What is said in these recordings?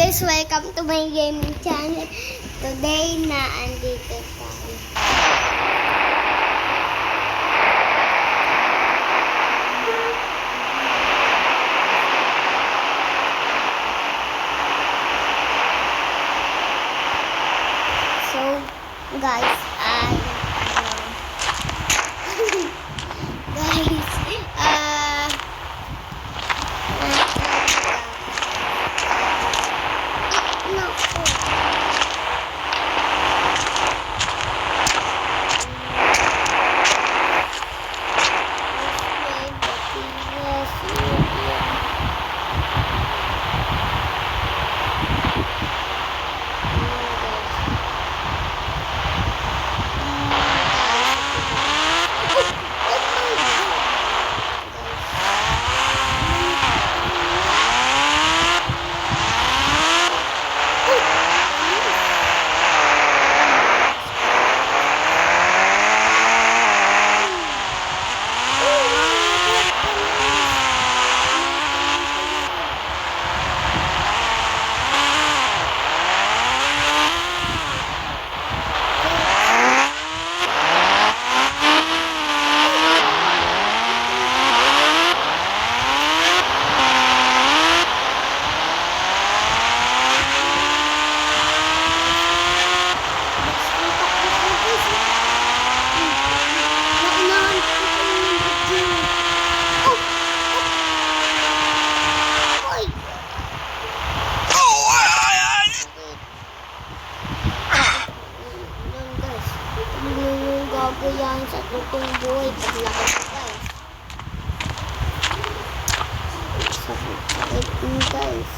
guys, welcome to my gaming channel. Today na andito tayo. So guys, yan sa totoong buhay paglaki ko guys. Sakit mo guys.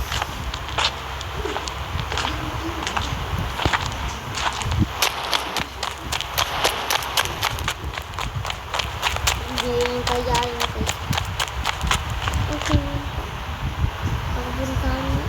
Hindi yan kaya yun guys. Okay. Pagbuntahan na.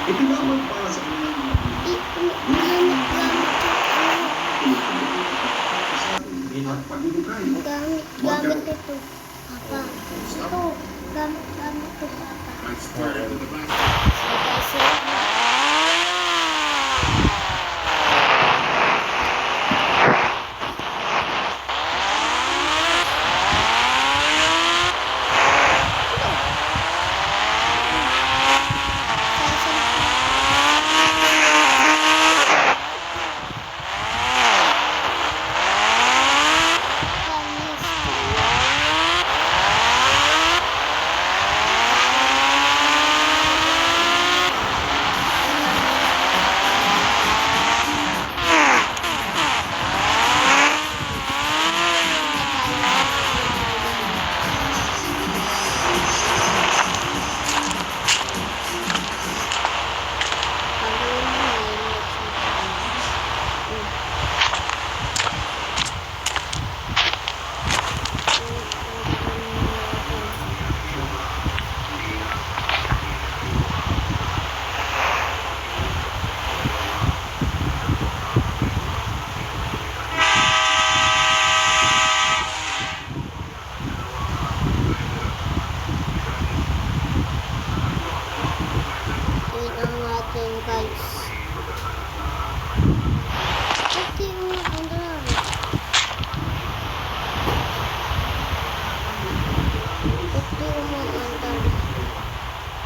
Ito naman para sa kanya. Gamit ito, Papa. Ito, gamit ito, Papa.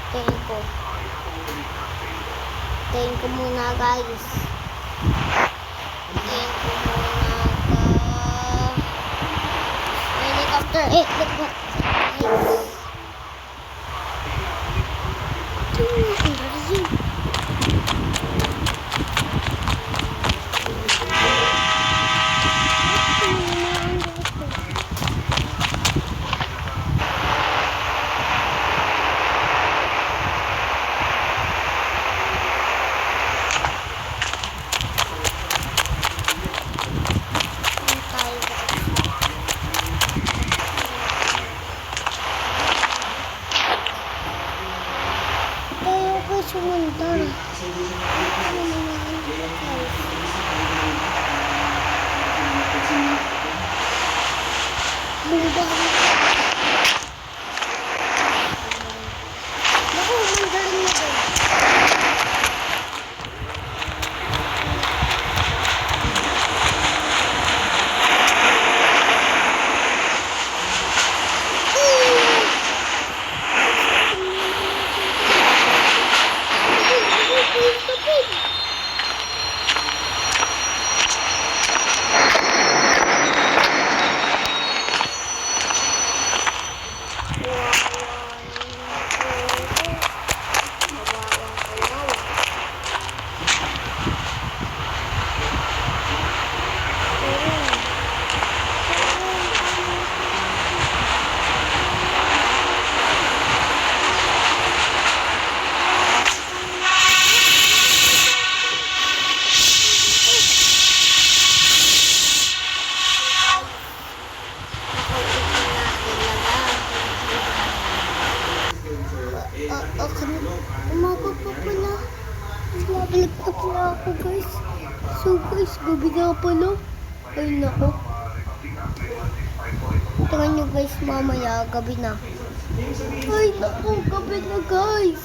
Tingin ko. Tingin ko muna guys. Tingin ko muna helicopter. Look what. Nice. Ang galing. Sumundar. Bumba. Naku, mandarin na doon. Umabot pa pala. Balik na pala ako guys. So guys, gabi na pala. Ay nako. Tingnan nyo guys, mamaya gabi na. Ay nako, gabi na guys.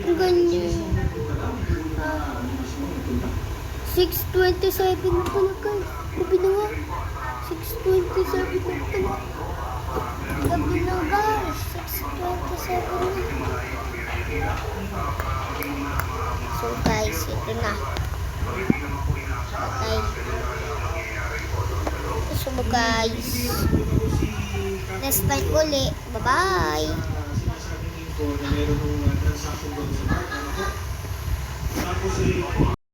Ang ganyan. 6:27 na pala guys. Gabi na nga. 6:27 na pala. Gabi na guys. 6:27 na. So guys, ito na. Okay. So guys, next time uli. Bye-bye. Tapos